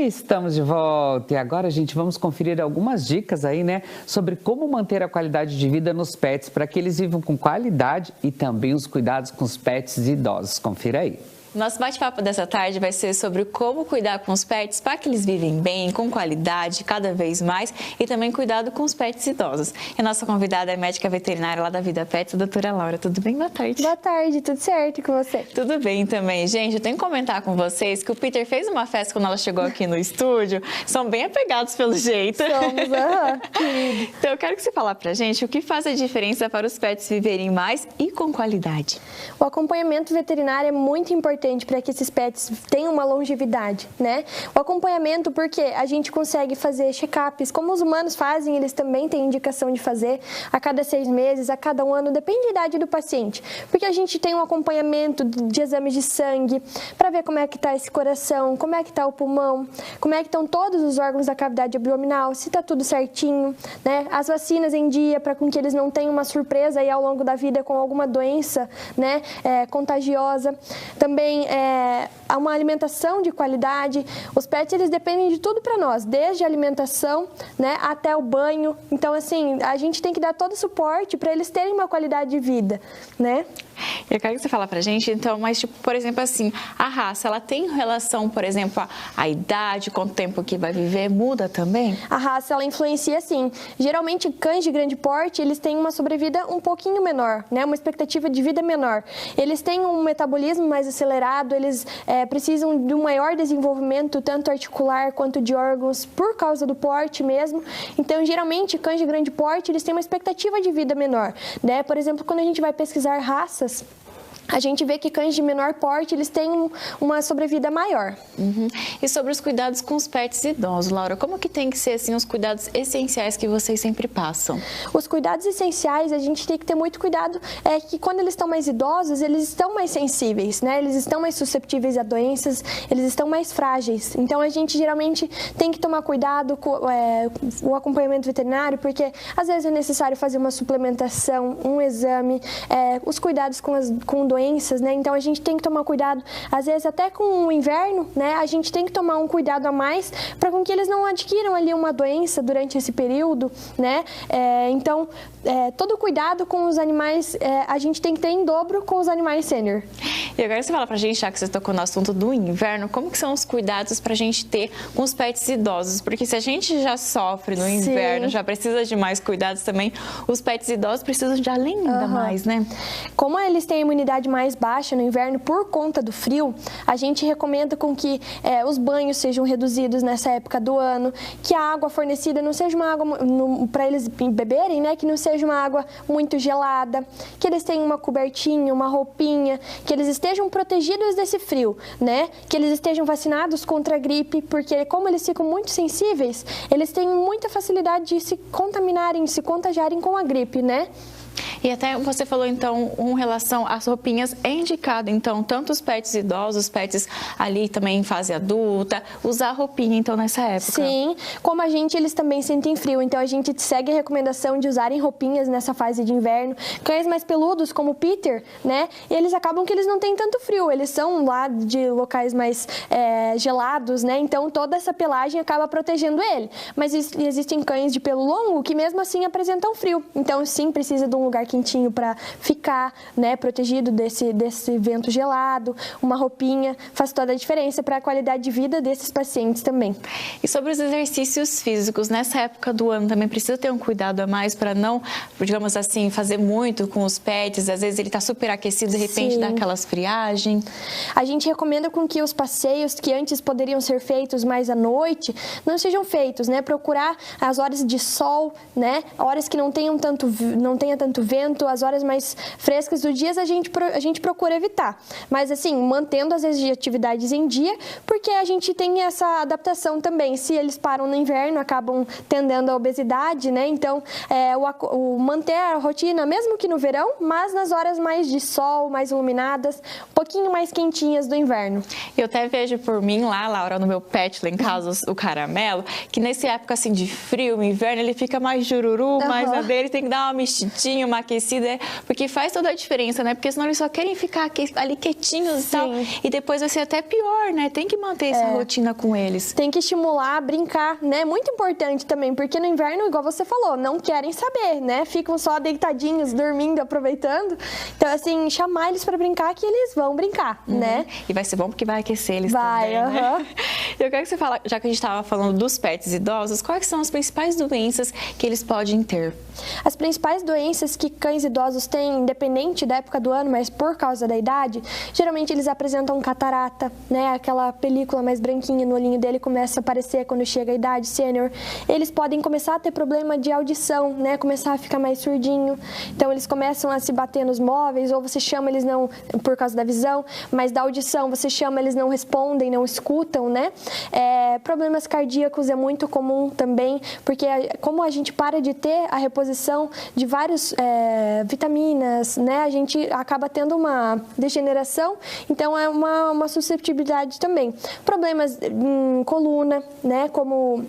Estamos de volta e agora, gente, vamos conferir algumas dicas aí, né, sobre como manter a qualidade de vida nos pets para que eles vivam com qualidade e também os cuidados com os pets idosos. Confira aí. Nosso bate-papo dessa tarde vai ser sobre como cuidar com os pets para que eles vivem bem, com qualidade, cada vez mais, e também cuidado com os pets idosos. E a nossa convidada é médica veterinária lá da Vida Pets, a doutora Laura. Tudo bem? Boa tarde. Boa tarde, tudo certo com você? Tudo bem também. Gente, eu tenho que comentar com vocês que o Peter fez uma festa quando ela chegou aqui no estúdio. São bem apegados pelo jeito. Somos, querido. Então eu quero que você fale pra gente o que faz a diferença para os pets viverem mais e com qualidade. O acompanhamento veterinário é muito importante para que esses pets tenham uma longevidade, né? O acompanhamento, porque a gente consegue fazer check-ups, como os humanos fazem, eles também têm indicação de fazer a cada 6 meses, a cada 1 ano, depende da idade do paciente. Porque a gente tem um acompanhamento de exames de sangue, para ver como é que está esse coração, como é que está o pulmão, como é que estão todos os órgãos da cavidade abdominal, se está tudo certinho, né? As vacinas em dia, para que eles não tenham uma surpresa aí ao longo da vida com alguma doença, né, contagiosa. Também há uma alimentação de qualidade. Os pets, eles dependem de tudo para nós, desde a alimentação, né, até o banho. Então, assim, a gente tem que dar todo o suporte para eles terem uma qualidade de vida, né? Eu quero que você fale pra gente, então, mas, tipo, por exemplo, assim, a raça, ela tem relação, por exemplo, a idade, quanto tempo que vai viver, muda também? A raça, ela influencia, sim. Geralmente, cães de grande porte, eles têm uma sobrevida um pouquinho menor, né? Uma expectativa de vida menor. Eles têm um metabolismo mais acelerado, eles precisam de um maior desenvolvimento, tanto articular quanto de órgãos, por causa do porte mesmo. Então, geralmente, cães de grande porte, eles têm uma expectativa de vida menor, né? Por exemplo, quando a gente vai pesquisar raças, a gente vê que cães de menor porte, eles têm uma sobrevida maior. Uhum. E sobre os cuidados com os pets idosos, Laura, como que tem que ser, assim, os cuidados essenciais que vocês sempre passam? Os cuidados essenciais, a gente tem que ter muito cuidado, que quando eles estão mais idosos, eles estão mais sensíveis, né? Eles estão mais susceptíveis a doenças, eles estão mais frágeis. Então, a gente geralmente tem que tomar cuidado com o acompanhamento veterinário, porque às vezes é necessário fazer uma suplementação, um exame, os cuidados com doenças, né? Então a gente tem que tomar cuidado, às vezes até com o inverno, né? A gente tem que tomar um cuidado a mais para com que eles não adquiram ali uma doença durante esse período, né? Então, todo cuidado com os animais, a gente tem que ter em dobro com os animais sênior. E agora você fala pra gente, já que você tocou no assunto do inverno, como que são os cuidados pra gente ter com os pets idosos? Porque se a gente já sofre no inverno, já precisa de mais cuidados também, os pets idosos precisam de além ainda mais, né? Como eles têm a imunidade mais baixa no inverno por conta do frio, a gente recomenda com que os banhos sejam reduzidos nessa época do ano, que a água fornecida não seja uma água para eles beberem, né? Que não seja uma água muito gelada, que eles tenham uma cobertinha, uma roupinha, que eles estejam protegidos desse frio, né? Que eles estejam vacinados contra a gripe, porque como eles ficam muito sensíveis, eles têm muita facilidade de se contaminarem, se contagiarem com a gripe, né? E até você falou, então, em relação às roupinhas, é indicado, então, tanto os pets idosos, os pets ali também em fase adulta, usar roupinha, então, nessa época. Sim, como a gente, eles também sentem frio, então a gente segue a recomendação de usarem roupinhas nessa fase de inverno. Cães mais peludos, como o Peter, né, eles acabam que eles não têm tanto frio, eles são lá de locais mais gelados, né, então toda essa pelagem acaba protegendo ele. Mas existem cães de pelo longo que mesmo assim apresentam frio, então sim, precisa de um lugar quentinho para ficar, né, protegido desse vento gelado, uma roupinha, faz toda a diferença para a qualidade de vida desses pacientes também. E sobre os exercícios físicos, nessa época do ano também precisa ter um cuidado a mais para não, digamos assim, fazer muito com os pets, às vezes ele está super aquecido, de repente dá aquelas friagens. A gente recomenda com que os passeios que antes poderiam ser feitos mais à noite, não sejam feitos, né, procurar as horas de sol, né, horas que não tenha tanto vento, as horas mais frescas do dia a gente procura evitar. Mas assim, mantendo as atividades em dia, porque a gente tem essa adaptação também. Se eles param no inverno, acabam tendendo à obesidade, né? Então, manter a rotina, mesmo que no verão, mas nas horas mais de sol, mais iluminadas, um pouquinho mais quentinhas do inverno. Eu até vejo por mim lá, Laura, no meu pet lá em casa, o Caramelo, que nessa época assim de frio, inverno, ele fica mais jururu, mas a dele tem que dar uma mexidinha, uma aquecido, porque faz toda a diferença, né? Porque senão eles só querem ficar ali quietinhos e tal, e depois vai ser até pior, né? Tem que manter essa rotina com eles. Tem que estimular, brincar, né? Muito importante também, porque no inverno, igual você falou, não querem saber, né? Ficam só deitadinhos, dormindo, aproveitando. Então, assim, chamar eles para brincar que eles vão brincar, né? E vai ser bom porque vai aquecer eles também, né? Eu quero que você fale, já que a gente estava falando dos pets idosos, quais são as principais doenças que eles podem ter? As principais doenças que cães idosos têm, independente da época do ano, mas por causa da idade, geralmente eles apresentam catarata, né? Aquela película mais branquinha no olhinho dele começa a aparecer quando chega a idade sênior. Eles podem começar a ter problema de audição, né? Começar a ficar mais surdinho. Então, eles começam a se bater nos móveis, ou você chama, eles não, por causa da visão, mas da audição, você chama, eles não respondem, não escutam, né? Problemas cardíacos é muito comum também, porque como a gente para de ter a reposição de várias vitaminas, né? A gente acaba tendo uma degeneração, então é uma suscetibilidade também. Problemas em coluna, né? Como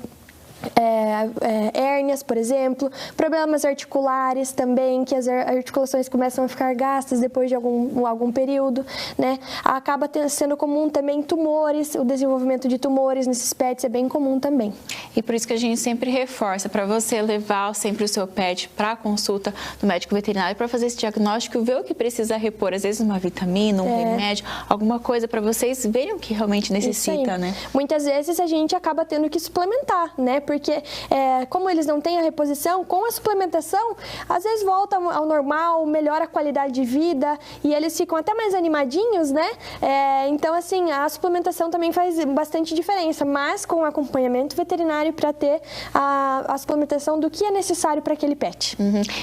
hérnias, por exemplo, problemas articulares também, que as articulações começam a ficar gastas depois de algum período, né? Acaba sendo comum também tumores, o desenvolvimento de tumores nesses pets é bem comum também. E por isso que a gente sempre reforça para você levar sempre o seu pet para consulta do médico veterinário para fazer esse diagnóstico, ver o que precisa repor, às vezes uma vitamina, um remédio, alguma coisa para vocês verem o que realmente necessita, né? Muitas vezes a gente acaba tendo que suplementar, né? Porque como eles não têm a reposição, com a suplementação, às vezes volta ao normal, melhora a qualidade de vida e eles ficam até mais animadinhos, né? Então, assim, a suplementação também faz bastante diferença, mas com acompanhamento veterinário para ter a suplementação do que é necessário para aquele pet.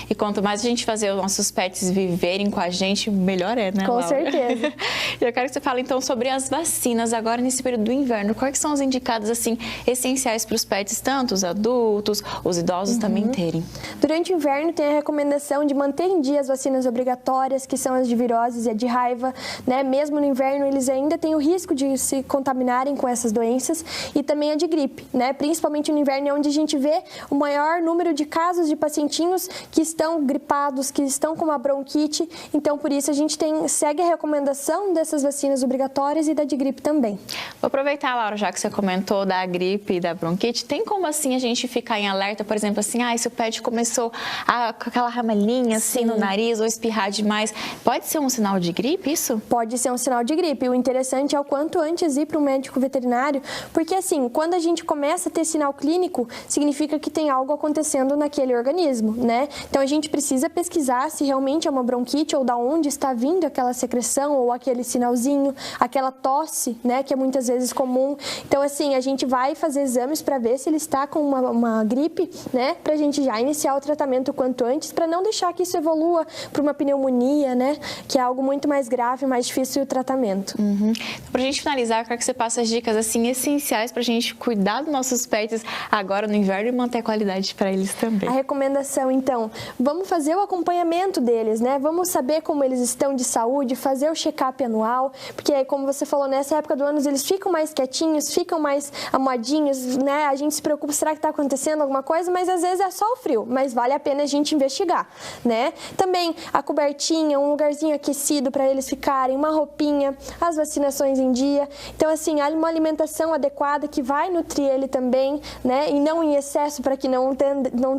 E quanto mais a gente fazer os nossos pets viverem com a gente, melhor né, Com Laura? certeza. Eu quero que você fale, então, sobre as vacinas agora nesse período do inverno. Quais são os indicados, assim, essenciais para os pets, tanto os adultos, os idosos também terem? Durante o inverno tem a recomendação de manter em dia as vacinas obrigatórias, que são as de viroses e a de raiva, né? Mesmo no inverno eles ainda têm o risco de se contaminarem com essas doenças, e também a de gripe, né? Principalmente no inverno é onde a gente vê o maior número de casos de pacientinhos que estão gripados, que estão com uma bronquite, então por isso a gente segue a recomendação dessas vacinas obrigatórias e da de gripe também. Vou aproveitar, Laura, já que você comentou da gripe e da bronquite, tem como assim a gente ficar em alerta, por exemplo, assim, se o pet começou com aquela ramelinha assim no nariz ou espirrar demais, pode ser um sinal de gripe isso? Pode ser um sinal de gripe. O interessante é o quanto antes ir para o médico veterinário, porque assim, quando a gente começa a ter sinal clínico, significa que tem algo acontecendo naquele organismo, né? Então a gente precisa pesquisar se realmente é uma bronquite ou da onde está vindo aquela secreção ou aquele sinalzinho, aquela tosse, né, que é muitas vezes comum. Então assim, a gente vai fazer exames para ver se ele está com uma gripe, né, pra gente já iniciar o tratamento o quanto antes, para não deixar que isso evolua para uma pneumonia, né, que é algo muito mais grave, mais difícil o tratamento. Então, pra gente finalizar, eu quero que você passe as dicas, assim, essenciais pra gente cuidar dos nossos pets agora no inverno e manter a qualidade para eles também. A recomendação, então, vamos fazer o acompanhamento deles, né, vamos saber como eles estão de saúde, fazer o check-up anual, porque, como você falou, nessa época do ano eles ficam mais quietinhos, ficam mais amoadinhos, né, a gente se preocupa, será que está acontecendo alguma coisa? Mas às vezes é só o frio, mas vale a pena a gente investigar, né? Também a cobertinha, um lugarzinho aquecido para eles ficarem, uma roupinha, as vacinações em dia. Então, assim, uma alimentação adequada que vai nutrir ele também, né? E não em excesso para que não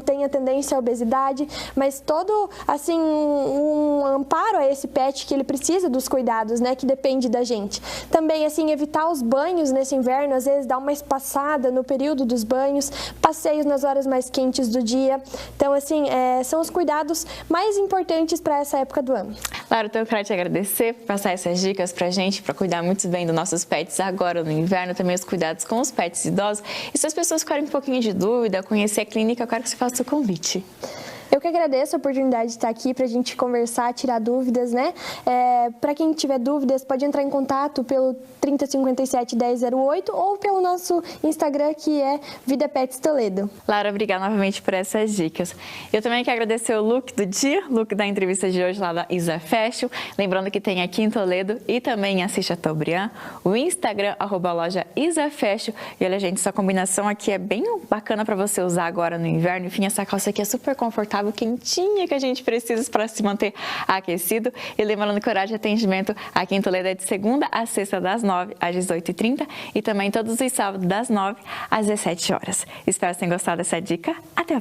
tenha tendência à obesidade, mas todo, assim, um amparo a esse pet que ele precisa dos cuidados, né? Que depende da gente. Também, assim, evitar os banhos nesse inverno, às vezes dar uma espaçada no período dos banhos, passeios nas horas mais quentes do dia. Então, assim, são os cuidados mais importantes para essa época do ano. Laura, então eu quero te agradecer por passar essas dicas pra gente, para cuidar muito bem dos nossos pets agora no inverno, também os cuidados com os pets idosos. E se as pessoas ficarem um pouquinho de dúvida, conhecer a clínica, eu quero que você faça o convite. Eu que agradeço a oportunidade de estar aqui para a gente conversar, tirar dúvidas, né? Para quem tiver dúvidas, pode entrar em contato pelo 3057 1008 ou pelo nosso Instagram, que é Vida Pets Toledo. Laura, obrigada novamente por essas dicas. Eu também quero agradecer o look do dia, look da entrevista de hoje lá da Isa Fashion. Lembrando que tem aqui em Toledo e também em Assis Chateaubriand, o Instagram, @loja Isa Fashion. E olha, gente, essa combinação aqui é bem bacana para você usar agora no inverno. Enfim, essa calça aqui é super confortável água quentinha que a gente precisa para se manter aquecido. E lembrando que o horário de atendimento aqui em Toledo é de segunda a sexta, das 9 às 18h30 e também todos os sábados das 9 às 17 horas. Espero que tenham gostado dessa dica. Até a próxima!